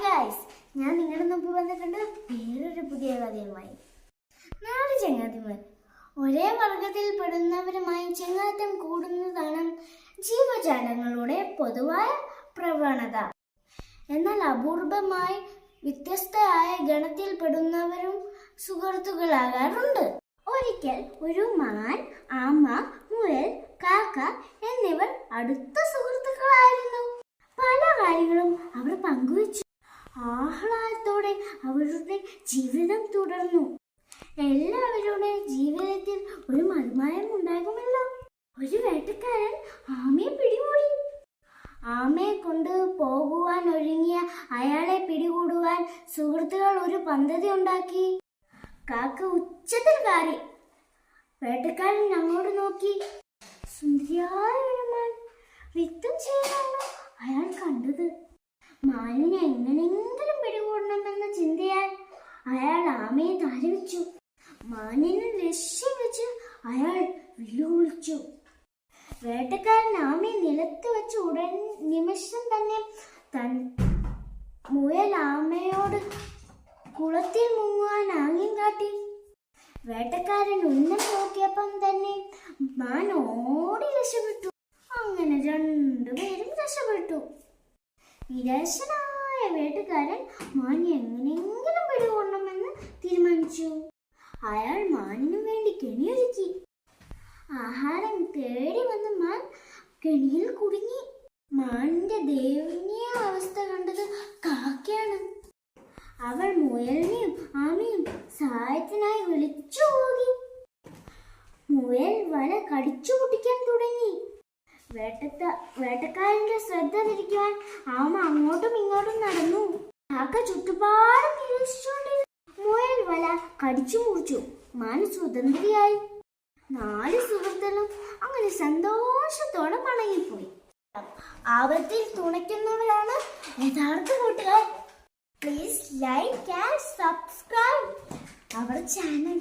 Guys, ഞാൻ നിങ്ങളുടെ മുമ്പ് വന്നിട്ടുണ്ട് വേറൊരു പുതിയ കഥയുമായി. 4 ചങ്ങാതിമാർ ഒരേ വർഗത്തിൽ പെടുന്നവരുമായി ചങ്ങാത്തം കൂടുന്നതാണ് ജീവജാലങ്ങളുടെ പൊതുവായ പ്രവണത. എന്നാൽ അപൂർവമായി വ്യത്യസ്തമായ ഗണത്തിൽ പെടുന്നവരും സുഹൃത്തുക്കളാകാറുണ്ട്. ഒരിക്കൽ ഒരു മാൻ, ആമ, മുയൽ, കാക്ക എന്നിവർ അടുത്ത സുഹൃത്തുക്കളായിരുന്നു. പല കാര്യങ്ങളും അവർ പങ്കുവച്ചു. ആഹ്ലാദത്തോടെ അവരുടെ ജീവിതം തുടർന്നു. എല്ലാവരുടെ ജീവിതത്തിൽ ഒരു മറുമായം ഉണ്ടാകുമല്ലോ. ഒരു വേട്ടക്കാരൻ ആമയെ പിടികൂടി. ആമയെ കൊണ്ട് പോകുവാൻ ഒരുങ്ങിയ അയാളെ പിടികൂടുവാൻ സുഹൃത്തുക്കൾ ഒരു പദ്ധതി ഉണ്ടാക്കി. കാക്ക ഉച്ചത്തിൽ കാറി. വേട്ടക്കാരൻ അങ്ങോട്ട് നോക്കി. സുന്ദരിയായ ഒരു മാൻ യുദ്ധം ചെയ്യാനാണ് അയാൾ കണ്ടത്. മാനിനെ എങ്ങനെയെങ്കിലും പിടികൂടണമെന്ന ചിന്തയാൽ അയാൾ ആമയെ താഴെ വെച്ചു. മാനിനെ ലക്ഷ്യം വെച്ച് അയാൾ വെല്ലുവിളിച്ചു. വേട്ടക്കാരൻ ആമയെ നിലത്ത് വെച്ച് നിമിഷം തന്നെ മുയൽ ആമയോട് കുളത്തിൽ മുങ്ങുവാൻ ആംഗ്യം കാട്ടി. വേട്ടക്കാരൻ ഉന്നം നോക്കിയപ്പം തന്നെ മാൻ ഓടി രക്ഷപ്പെട്ടു. അങ്ങനെ രണ്ടുപേരും രക്ഷപ്പെട്ടു. നിരാശനായ വേട്ടക്കാരൻ മാനിനെ എങ്ങനെയെങ്കിലും പിടികൂടണമെന്ന് തീരുമാനിച്ചു. അയാൾ മാനിനു വേണ്ടി കെണിയൊരുക്കി. ആഹാരം തേടി വന്ന മാൻ കെണിയിൽ കുടുങ്ങി. മാനിന്റെ ദയനീയ അവസ്ഥ കണ്ടത് കാക്കയാണ്. അവൾ മുയലിനെയും ആമയും സഹായത്തിനായി വിളിച്ചു പോകി. മുയൽ വല കടിച്ചു പൊട്ടിക്കാൻ തുടങ്ങി. വേട്ടക്കാരന്റെ ശ്രദ്ധ തിരിക്കുവാൻ ആമ അങ്ങോട്ടും ഇങ്ങോട്ടും നടന്നു. കാക്ക ചുറ്റുപാടും നിരീക്ഷിച്ചുകൊണ്ടിരുന്നു. മുയൽ വല കടിച്ചു മുറിച്ചു. മാൻ സ്വതന്ത്രയായി. 4 സുഹൃത്തുക്കളും അങ്ങനെ സന്തോഷത്തോടെ മടങ്ങിപ്പോയി. ആപത്തിൽ തുണയ്ക്കുന്നവരാണ് യഥാർത്ഥ കൂട്ടുകാർ. Please like and subscribe our channel.